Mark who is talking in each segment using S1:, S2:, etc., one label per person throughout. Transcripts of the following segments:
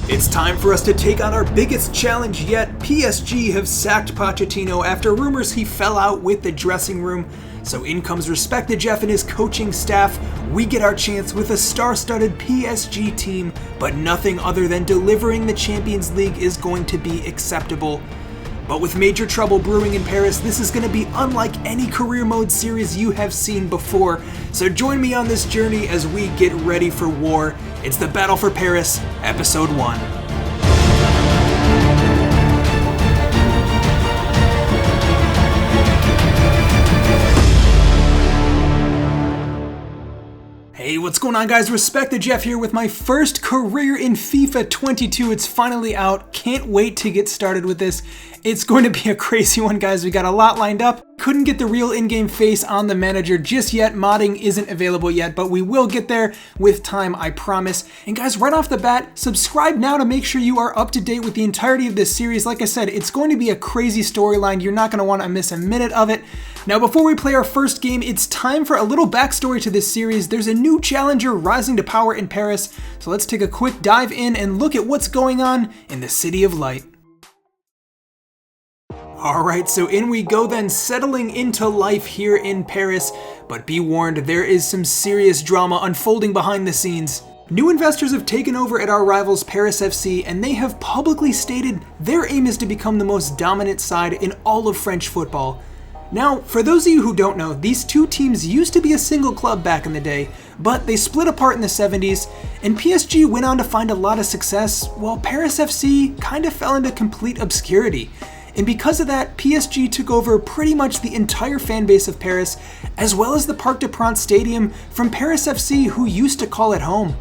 S1: It's time for us to take on our biggest challenge yet. PSG have sacked Pochettino after rumors he fell out with the dressing room. So in comes Respected Jeff and his coaching staff. We get our chance with a star-studded PSG team, but nothing other than delivering the Champions League is going to be acceptable. But with major trouble brewing in Paris, this is going to be unlike any career mode series you have seen before. So join me on this journey as we get ready for war. It's the Battle for Paris, Episode 1. Hey, what's going on, guys? Respected Jeff here with my first career in FIFA 22. It's finally out. Can't wait to get started with this. It's going to be a crazy one, guys. We got a lot lined up. Couldn't get the real in-game face on the manager just yet. Modding isn't available yet, but we will get there with time, I promise. And guys, right off the bat, subscribe now to make sure you are up to date with the entirety of this series. Like I said, it's going to be a crazy storyline. You're not going to want to miss a minute of it. Now, before we play our first game, it's time for a little backstory to this series. There's a new challenger rising to power in Paris, so let's take a quick dive in and look at what's going on in the City of Light. Alright, so in we go then, settling into life here in Paris, but be warned, there is some serious drama unfolding behind the scenes. New investors have taken over at our rivals Paris FC, and they have publicly stated their aim is to become the most dominant side in all of French football. Now, for those of you who don't know, these two teams used to be a single club back in the day, but they split apart in the 70s, and PSG went on to find a lot of success, while Paris FC kind of fell into complete obscurity. And because of that, PSG took over pretty much the entire fan base of Paris, as well as the Parc des Princes stadium from Paris FC, who used to call it home.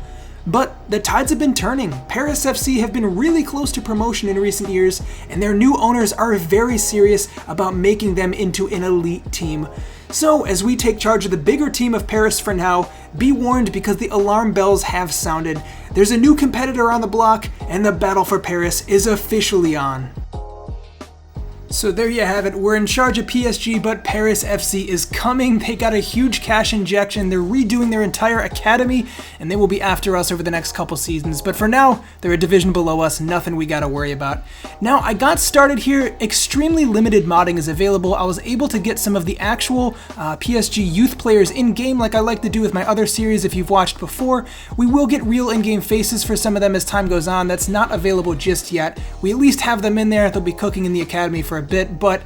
S1: But the tides have been turning. Paris FC have been really close to promotion in recent years, and their new owners are very serious about making them into an elite team. So, as we take charge of the bigger team of Paris for now, be warned because the alarm bells have sounded. There's a new competitor on the block, and the battle for Paris is officially on. So there you have it, we're in charge of PSG, but Paris FC is coming. They got a huge cash injection, they're redoing their entire academy, and they will be after us over the next couple seasons. But for now, they're a division below us, nothing we gotta worry about. Now, I got started here, extremely limited modding is available. I was able to get some of the actual PSG youth players in-game like I like to do with my other series if you've watched before. We will get real in-game faces for some of them as time goes on. That's not available just yet. We at least have them in there. They'll be cooking in the academy for a bit, but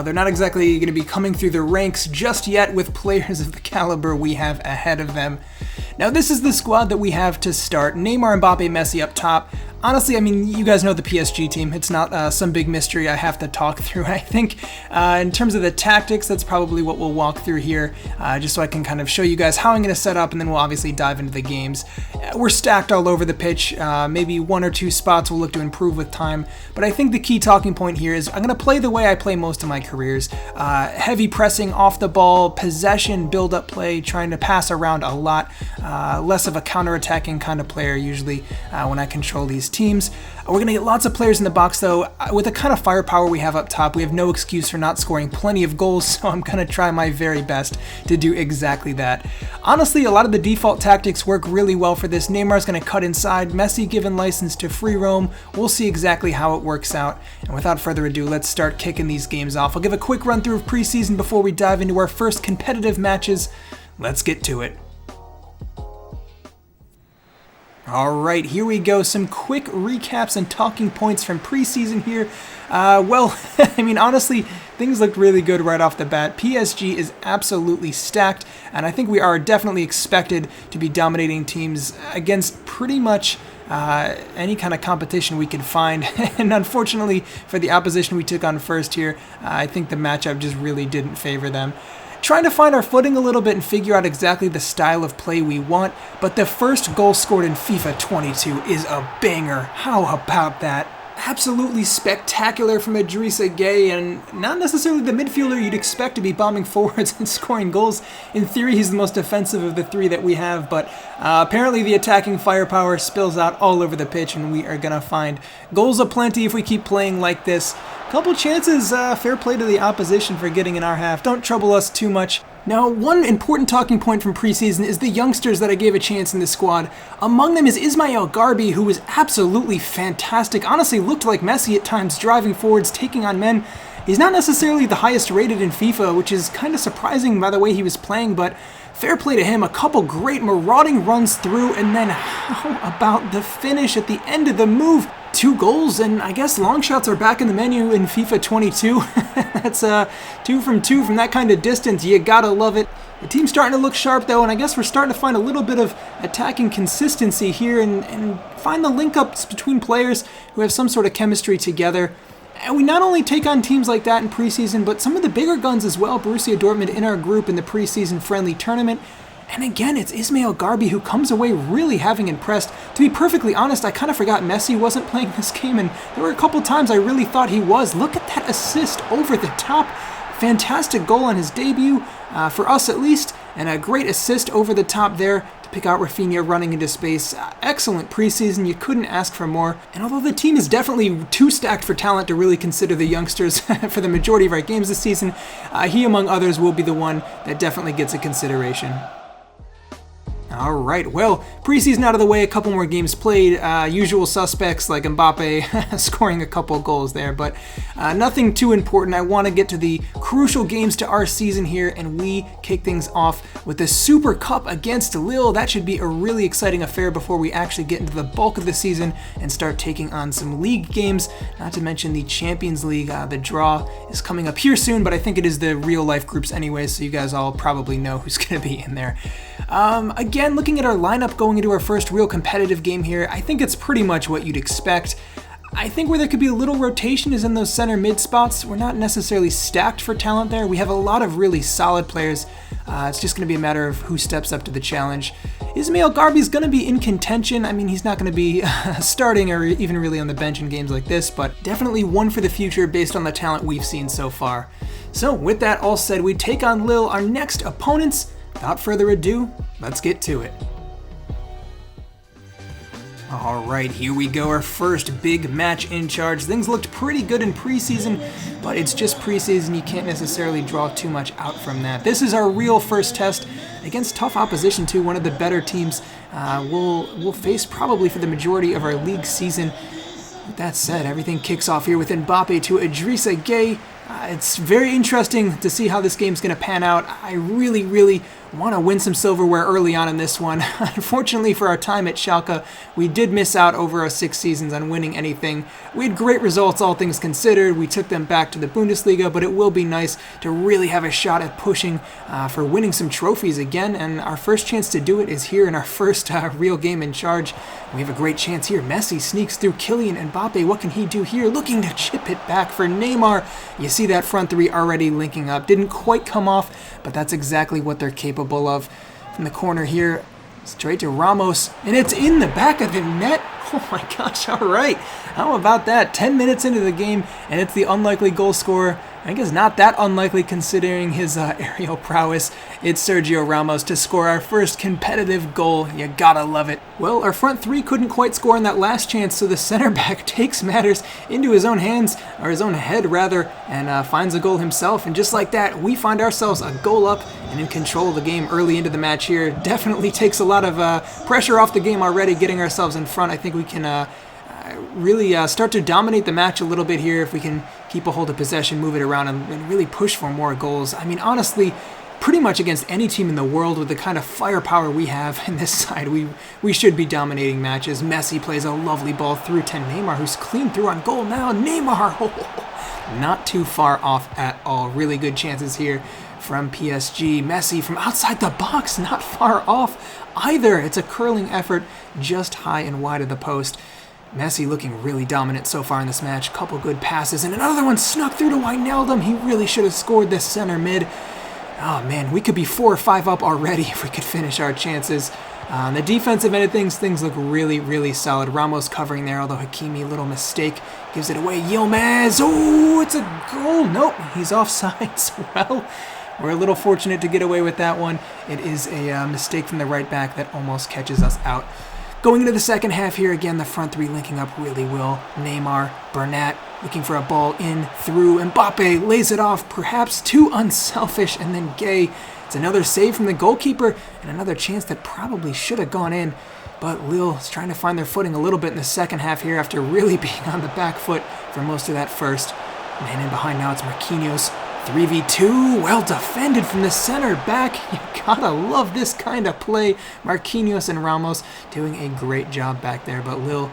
S1: they're not exactly going to be coming through the ranks just yet with players of the caliber we have ahead of them. Now, this is the squad that we have to start. Neymar, Mbappe, Messi up top. Honestly, I mean, you guys know the PSG team. It's not some big mystery I have to talk through. I think in terms of the tactics, that's probably what we'll walk through here, just so I can kind of show you guys how I'm going to set up, and then we'll obviously dive into the games. We're stacked all over the pitch. Maybe one or two spots we'll look to improve with time, but I think the key talking point here is I'm going to play the way I play most of my careers. Heavy pressing off the ball, possession, build-up play, trying to pass around a lot. Less of a counter-attacking kind of player usually when I control these teams. We're going to get lots of players in the box though. With the kind of firepower we have up top, we have no excuse for not scoring plenty of goals, so I'm going to try my very best to do exactly that. Honestly, a lot of the default tactics work really well for this. Neymar's going to cut inside, Messi given license to free roam. We'll see exactly how it works out, and without further ado, let's start kicking these games off. I'll give a quick run through of preseason before we dive into our first competitive matches. Let's get to it. Alright, here we go. Some quick recaps and talking points from preseason here. Well, I mean, honestly, things looked really good right off the bat. PSG is absolutely stacked, and I think we are definitely expected to be dominating teams against pretty much any kind of competition we could find. And unfortunately for the opposition we took on first here, I think the matchup just really didn't favor them. Trying to find our footing a little bit and figure out exactly the style of play we want, but the first goal scored in FIFA 22 is a banger. How about that? Absolutely spectacular from Idrissa Gueye, and not necessarily the midfielder you'd expect to be bombing forwards and scoring goals. In theory, he's the most offensive of the three that we have, but apparently the attacking firepower spills out all over the pitch, and we are going to find goals aplenty if we keep playing like this. Couple chances, fair play to the opposition for getting in our half. Don't trouble us too much. Now, one important talking point from preseason is the youngsters that I gave a chance in this squad. Among them is Ismail Garby, who was absolutely fantastic, honestly looked like Messi at times, driving forwards, taking on men. He's not necessarily the highest rated in FIFA, which is kind of surprising by the way he was playing, but fair play to him. A couple great marauding runs through, and then how about the finish at the end of the move? 2 goals, and I guess long shots are back in the menu in FIFA 22. That's 2 from 2 from that kind of distance. You gotta love it. The team's starting to look sharp though, and I guess we're starting to find a little bit of attacking consistency here and find the link-ups between players who have some sort of chemistry together. And we not only take on teams like that in preseason, but some of the bigger guns as well. Borussia Dortmund in our group in the preseason friendly tournament. And again, it's Ismail Garby who comes away really having impressed. To be perfectly honest, I kind of forgot Messi wasn't playing this game, and there were a couple times I really thought he was. Look at that assist over the top. Fantastic goal on his debut, for us at least, and a great assist over the top there to pick out Rafinha running into space. Excellent preseason, you couldn't ask for more. And although the team is definitely too stacked for talent to really consider the youngsters for the majority of our games this season, he among others will be the one that definitely gets a consideration. Alright, well, preseason out of the way, a couple more games played, usual suspects like Mbappe scoring a couple goals there, but nothing too important. I want to get to the crucial games to our season here, and we kick things off with the Super Cup against Lille. That should be a really exciting affair before we actually get into the bulk of the season and start taking on some league games, not to mention the Champions League. The draw is coming up here soon, but I think it is the real life groups anyway, so you guys all probably know who's going to be in there. Again, looking at our lineup going into our first real competitive game here, I think it's pretty much what you'd expect. I think where there could be a little rotation is in those center mid spots. We're not necessarily stacked for talent there. We have a lot of really solid players. It's just going to be a matter of who steps up to the challenge. Ismail Garby is going to be in contention. I mean, he's not going to be starting or even really on the bench in games like this, but definitely one for the future based on the talent we've seen so far. So with that all said, we take on Lille, our next opponents. Without further ado, let's get to it. Alright, here we go, our first big match in charge. Things looked pretty good in preseason, but it's just preseason. You can't necessarily draw too much out from that. This is our real first test against tough opposition to one of the better teams we'll face probably for the majority of our league season. With that said, everything kicks off here with Mbappe to Idrissa Gueye. It's very interesting to see how this game's going to pan out. I really want to win some silverware early on in this one. Unfortunately for our time at Schalke, we did miss out over our 6 seasons on winning anything. We had great results, all things considered. We took them back to the Bundesliga, but it will be nice to really have a shot at pushing for winning some trophies again, and our first chance to do it is here in our first real game in charge. We have a great chance here. Messi sneaks through Kylian Mbappe. What can he do here? Looking to chip it back for Neymar. You see that front three already linking up. Didn't quite come off, but that's exactly what they're capable of. From the corner here, straight to Ramos, and it's in the back of the net. Oh my gosh, all right. How about that? 10 minutes into the game, and it's the unlikely goal scorer. I guess not that unlikely considering his aerial prowess. It's Sergio Ramos to score our first competitive goal. You gotta love it. Well, our front three couldn't quite score in that last chance, so the center back takes matters into his own hands, or his own head rather, and finds a goal himself. And just like that, we find ourselves a goal up and in control of the game early into the match here. Definitely takes a lot of pressure off the game already, getting ourselves in front. I think we can really start to dominate the match a little bit here if we can keep a hold of possession, move it around, and really push for more goals. I mean, honestly, pretty much against any team in the world with the kind of firepower we have in this side, we should be dominating matches. Messi plays a lovely ball through to Neymar, who's clean through on goal now. Neymar, not too far off at all. Really good chances here from PSG. Messi from outside the box, not far off either. It's a curling effort just high and wide of the post. Messi looking really dominant so far in this match. Couple good passes, and another one snuck through to Wijnaldum. He really should have scored this center mid. Oh man, we could be 4 or 5 up already if we could finish our chances. On the defensive end of things look really solid. Ramos covering there, although Hakimi, little mistake, gives it away. Yilmaz, oh, it's a goal. Nope, he's offside. Well, we're a little fortunate to get away with that one. It is a mistake from the right back that almost catches us out. Going into the second half here, again, the front three linking up really well. Neymar, Bernat looking for a ball in through. Mbappe lays it off, perhaps too unselfish, and then Gueye It's another save from the goalkeeper and another chance that probably should have gone in. But Lille's trying to find their footing a little bit in the second half here after really being on the back foot for most of that first. Man in behind now, it's Marquinhos. 3v2, well defended from the center back. You gotta love this kind of play. Marquinhos and Ramos doing a great job back there, but Lille,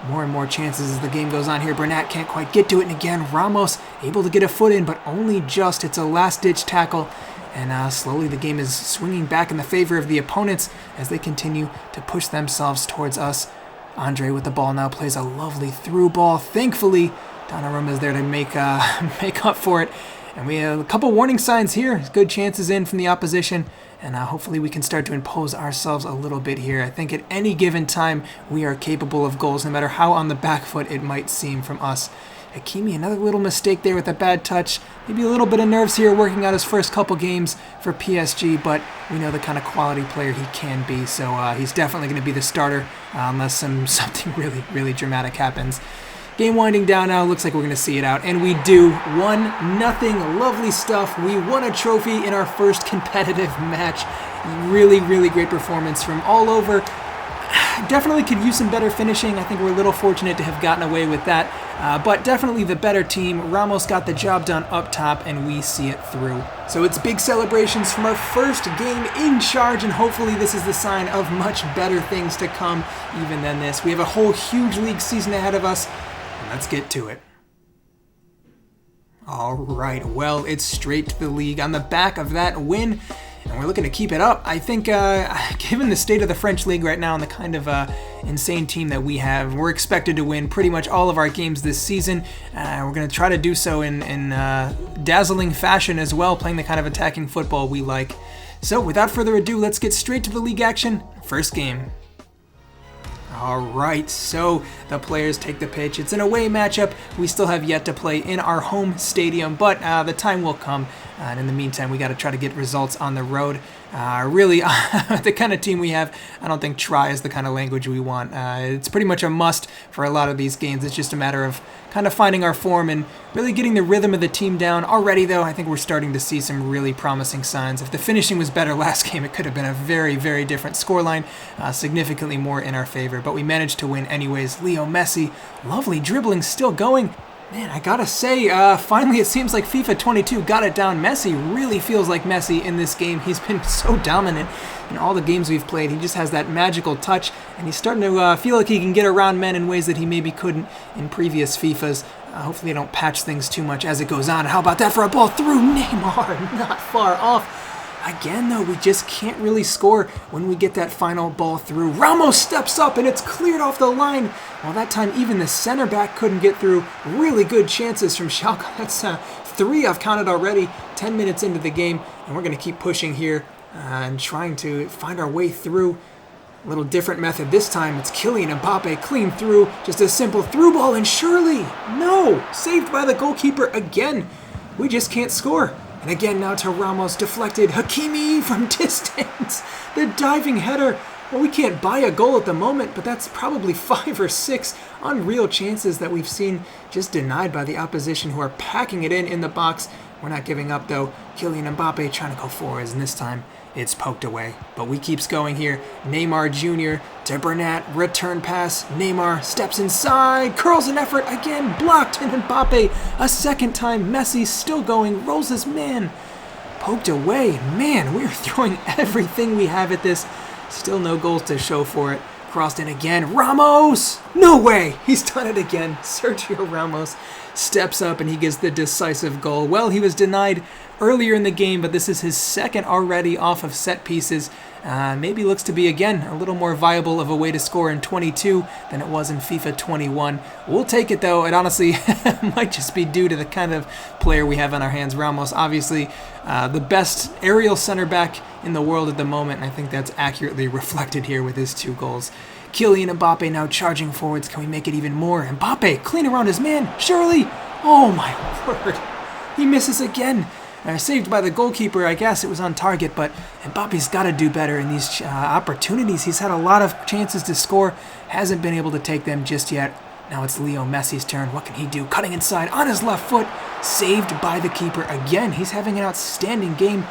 S1: more and more chances as the game goes on here. Bernat can't quite get to it, and again, Ramos able to get a foot in, but only just. It's a last-ditch tackle, and slowly the game is swinging back in the favor of the opponents as they continue to push themselves towards us. Andre with the ball now plays a lovely through ball. Thankfully, Donnarumma is there to make up for it. And we have a couple warning signs here. Good chances in from the opposition. And hopefully we can start to impose ourselves a little bit here. I think at any given time, we are capable of goals, no matter how on the back foot it might seem from us. Hakimi, another little mistake there with a bad touch. Maybe a little bit of nerves here working out his first couple games for PSG, but we know the kind of quality player he can be. So he's definitely going to be the starter unless something really, really dramatic happens. Game winding down now, looks like we're going to see it out, and we do. 1-0, lovely stuff. We won a trophy in our first competitive match. Really, really great performance from all over. Definitely could use some better finishing. I think we're a little fortunate to have gotten away with that, but definitely the better team. Ramos got the job done up top, and we see it through. So it's big celebrations from our first game in charge, and hopefully this is the sign of much better things to come even than this. We have a whole huge league season ahead of us. Let's get to it. All right, well, it's straight to the league on the back of that win, and we're looking to keep it up. I think, given the state of the French league right now and the kind of insane team that we have, we're expected to win pretty much all of our games this season. We're going to try to do so in dazzling fashion as well, playing the kind of attacking football we like. So, without further ado, let's get straight to the league action. First game. Alright, so the players take the pitch. It's an away matchup. We still have yet to play in our home stadium, but the time will come. And in the meantime, we got to try to get results on the road. Really, the kind of team we have, I don't think try is the kind of language we want. It's pretty much a must for a lot of these games. It's just a matter of kind of finding our form and really getting the rhythm of the team down. Already, though, I think we're starting to see some really promising signs. If the finishing was better last game, it could have been a very, very different scoreline, significantly more in our favor. But we managed to win anyways. Leo Messi, lovely dribbling still going. Man, I gotta say, finally it seems like FIFA 22 got it down. Messi really feels like Messi in this game. He's been so dominant in all the games we've played. He just has that magical touch, and he's starting to feel like he can get around men in ways that he maybe couldn't in previous FIFAs. Hopefully they don't patch things too much as it goes on. And how about that for a ball through Neymar? Not far off. Again, though, we just can't really score when we get that final ball through. Ramos steps up, and it's cleared off the line. Well, that time, even the center back couldn't get through. Really good chances from Schalke. That's 3 I've counted already, 10 minutes into the game, and we're going to keep pushing here and trying to find our way through. A little different method this time. It's Kylian Mbappe clean through. Just a simple through ball, and surely, no! Saved by the goalkeeper again. We just can't score. And again now to Ramos, deflected. Hakimi from distance. The diving header. Well, we can't buy a goal at the moment, but that's probably 5 or 6 unreal chances that we've seen just denied by the opposition who are packing it in the box. We're not giving up, though. Kylian Mbappe trying to go forwards, and this time it's poked away. But we keeps going here. Neymar Jr. to Bernat. Return pass. Neymar steps inside. Curls an effort. Again blocked. And Mbappe a second time. Messi still going. Rolls his man. Poked away. Man, we're throwing everything we have at this. Still no goals to show for it. Crossed in again. Ramos! No way! He's done it again. Sergio Ramos steps up and he gets the decisive goal. Well, he was denied earlier in the game, but this is his second already off of set pieces. Maybe looks to be, again, a little more viable of a way to score in 22 than it was in FIFA 21. We'll take it, though. It honestly might just be due to the kind of player we have on our hands. Ramos, obviously, the best aerial center back in the world at the moment, and I think that's accurately reflected here with his 2 goals. Kylian Mbappe now charging forwards. Can we make it even more? Mbappe clean around his man. Surely. Oh, my word. He misses again. Saved by the goalkeeper. I guess it was on target, but Mbappe's got to do better in these opportunities. He's had a lot of chances to score. Hasn't been able to take them just yet. Now it's Leo Messi's turn. What can he do? Cutting inside on his left foot. Saved by the keeper again. He's having an outstanding game.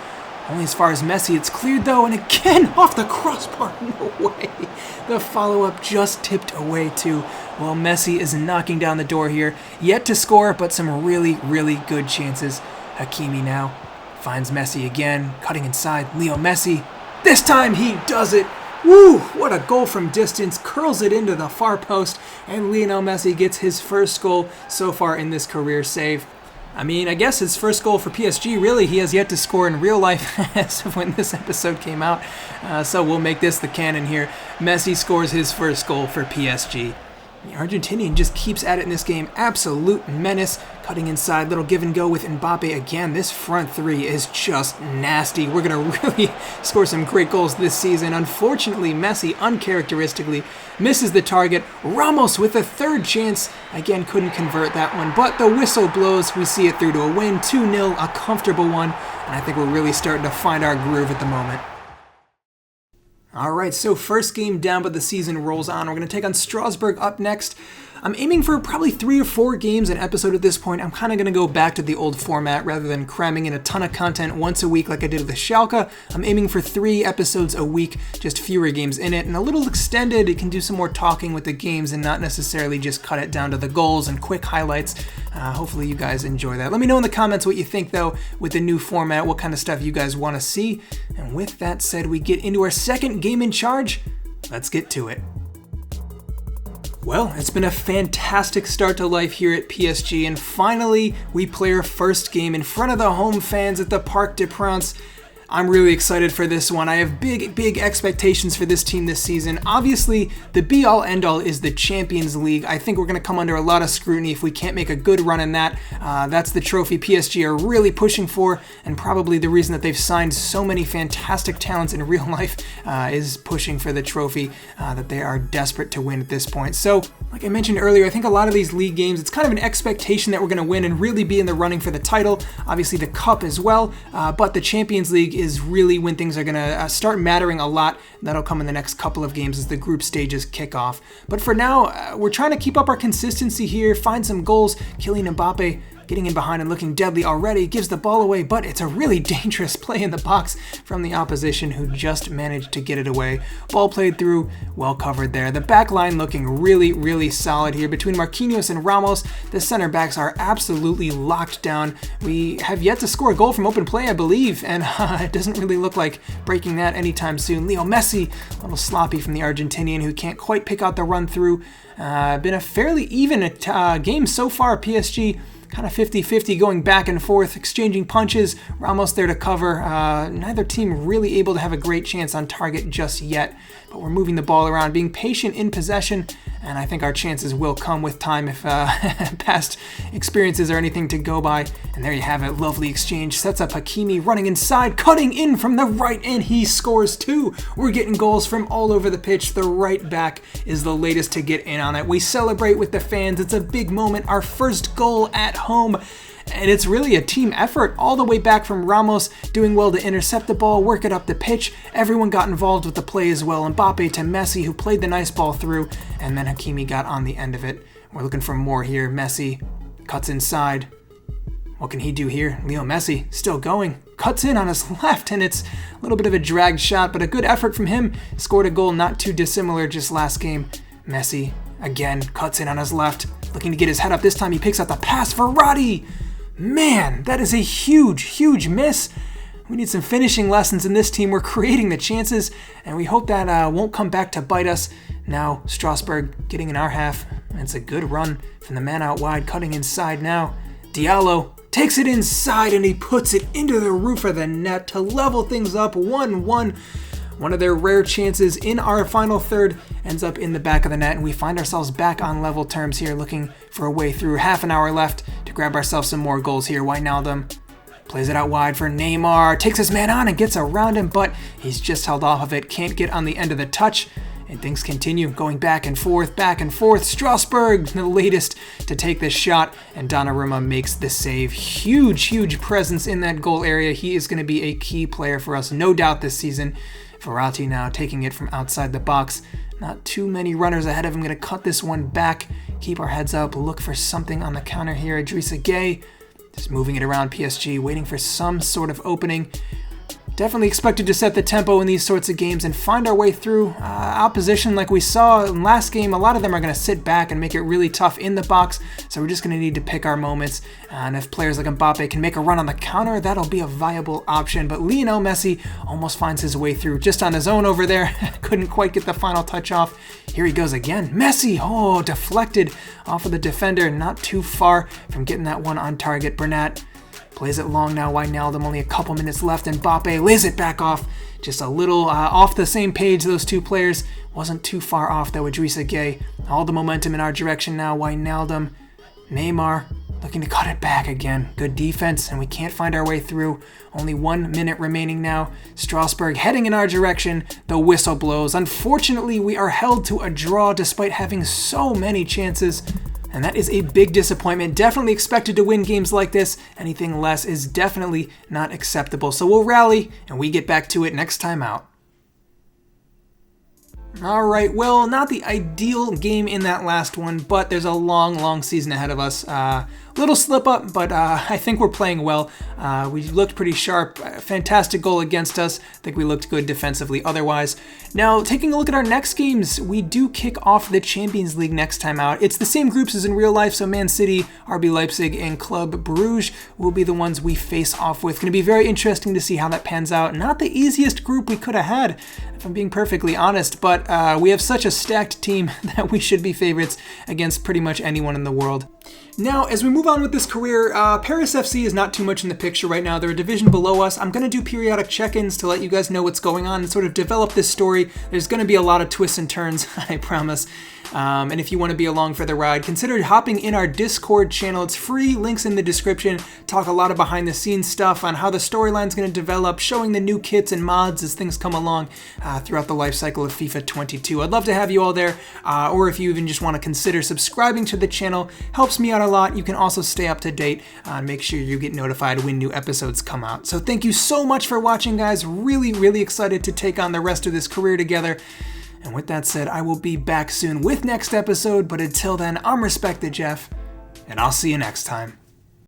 S1: Only as far as Messi, it's cleared though, and again off the crossbar, no way. The follow-up just tipped away too. Well, Messi is knocking down the door here. Yet to score, but some really, really good chances. Hakimi now finds Messi again, cutting inside. Leo Messi. This time he does it. Woo! What a goal from distance. Curls it into the far post, and Lionel Messi gets his first goal so far in this career save. I mean, I guess his first goal for PSG, really, he has yet to score in real life as of when this episode came out. So we'll make this the canon here. Messi scores his first goal for PSG. The Argentinian just keeps at it in this game. Absolute menace. Cutting inside, little give and go with Mbappe again. This front three is just nasty. We're going to really score some great goals this season. Unfortunately, Messi uncharacteristically misses the target. Ramos with a third chance. Again, couldn't convert that one, but the whistle blows. We see it through to a win. 2-0, a comfortable one. And I think we're really starting to find our groove at the moment. Alright, so first game down, but the season rolls on. We're going to take on Strasbourg up next. I'm aiming for probably 3 or 4 games an episode at this point. I'm kind of going to go back to the old format rather than cramming in a ton of content once a week like I did with Schalke. I'm aiming for 3 episodes a week, just fewer games in it, and a little extended. It can do some more talking with the games and not necessarily just cut it down to the goals and quick highlights. Hopefully you guys enjoy that. Let me know in the comments what you think, though, with the new format, what kind of stuff you guys want to see. And with that said, we get into our second game in charge. Let's get to it. Well, it's been a fantastic start to life here at PSG, and finally we play our first game in front of the home fans at the Parc des Princes. I'm really excited for this one. I have big expectations for this team this season. Obviously, the be-all, end-all is the Champions League. I think we're going to come under a lot of scrutiny if we can't make a good run in that. That's the trophy PSG are really pushing for, and probably the reason that they've signed so many fantastic talents in real life is pushing for the trophy that they are desperate to win at this point. So, like I mentioned earlier, I think a lot of these league games, it's kind of an expectation that we're going to win and really be in the running for the title. Obviously, the Cup as well, but the Champions League is really when things are going to start mattering a lot. That'll come in the next couple of games as the group stages kick off. But for now, we're trying to keep up our consistency here, find some goals. Kylian Mbappe getting in behind and looking deadly already, gives the ball away, but it's a really dangerous play in the box from the opposition who just managed to get it away. Ball played through, well covered there. The back line looking really solid here. Between Marquinhos and Ramos, the center backs are absolutely locked down. We have yet to score a goal from open play, I believe, and it doesn't really look like breaking that anytime soon. Leo Messi, a little sloppy from the Argentinian who can't quite pick out the run through. Been a fairly even game so far, PSG. Kind of 50-50 going back and forth, exchanging punches. Ramos there to cover. Neither team really able to have a great chance on target just yet, but we're moving the ball around, being patient in possession, and I think our chances will come with time if past experiences are anything to go by. And there you have it, lovely exchange. Sets up Hakimi running inside, cutting in from the right, and he scores too. We're getting goals from all over the pitch. The right back is the latest to get in on it. We celebrate with the fans. It's a big moment, our first goal at home. And it's really a team effort all the way back from Ramos doing well to intercept the ball, work it up the pitch. Everyone got involved with the play as well. Mbappe to Messi, who played the nice ball through, and then Hakimi got on the end of it. We're looking for more here. Messi cuts inside. What can he do here? Leo Messi still going. Cuts in on his left, and it's a little bit of a dragged shot, but a good effort from him. Scored a goal not too dissimilar just last game. Messi again cuts in on his left. Looking to get his head up. This time he picks out the pass. Verratti! Man, that is a huge miss. We need some finishing lessons in this team. We're creating the chances, and we hope that won't come back to bite us. Now, Strasbourg getting in our half. It's a good run from the man out wide, cutting inside now. Diallo takes it inside, and he puts it into the roof of the net to level things up 1-1. One of their rare chances in our final third ends up in the back of the net, and we find ourselves back on level terms here, looking for a way through. Half an hour left to grab ourselves some more goals here. Wijnaldum plays it out wide for Neymar, takes his man on and gets around him, but he's just held off of it, can't get on the end of the touch, and things continue going back and forth. Strasbourg, the latest to take this shot, and Donnarumma makes the save. Huge presence in that goal area. He is going to be a key player for us, no doubt, this season. Verratti now taking it from outside the box. Not too many runners ahead of him. Going to cut this one back. Keep our heads up. Look for something on the counter here. Idrissa Gueye just moving it around PSG, waiting for some sort of opening. Definitely expected to set the tempo in these sorts of games and find our way through. Opposition, like we saw in last game, a lot of them are going to sit back and make it really tough in the box, so we're just going to need to pick our moments. And if players like Mbappe can make a run on the counter, that'll be a viable option. But Lionel Messi almost finds his way through just on his own over there. Couldn't quite get the final touch off. Here he goes again. Messi, deflected off of the defender, not too far from getting that one on target. Bernat plays it long now. Wijnaldum, only a couple minutes left, and Mbappe lays it back off. Just a little off the same page, those two players. Wasn't too far off, though, Idrissa Gueye. All the momentum in our direction now. Wijnaldum, Neymar, looking to cut it back again. Good defense, and we can't find our way through. Only 1 minute remaining now. Strasbourg heading in our direction. The whistle blows. Unfortunately, we are held to a draw despite having so many chances. And that is a big disappointment. Definitely expected to win games like this. Anything less is definitely not acceptable. So we'll rally and we get back to it next time out. All right, well, not the ideal game in that last one, but there's a long season ahead of us. Little slip up, but I think we're playing well. We looked pretty sharp. Fantastic goal against us. I think we looked good defensively otherwise. Now, taking a look at our next games, we do kick off the Champions League next time out. It's the same groups as in real life, so Man City, RB Leipzig, and Club Bruges will be the ones we face off with. Going to be very interesting to see how that pans out. Not the easiest group we could have had, if I'm being perfectly honest, but we have such a stacked team that we should be favorites against pretty much anyone in the world. Now, as we move on with this career, Paris FC is not too much in the picture right now. They're a division below us. I'm going to do periodic check-ins to let you guys know what's going on and sort of develop this story. There's going to be a lot of twists and turns, I promise. And if you want to be along for the ride, consider hopping in our Discord channel. It's free, links in the description. Talk a lot of behind the scenes stuff on how the storyline's going to develop, showing the new kits and mods as things come along throughout the life cycle of FIFA 22. I'd love to have you all there, or if you even just want to consider subscribing to the channel, helps me out a lot. You can also stay up to date and make sure you get notified when new episodes come out. So thank you so much for watching, guys. Really excited to take on the rest of this career together. And with that said, I will be back soon with next episode, but until then, I'm Respect the Jeff, and I'll see you next time.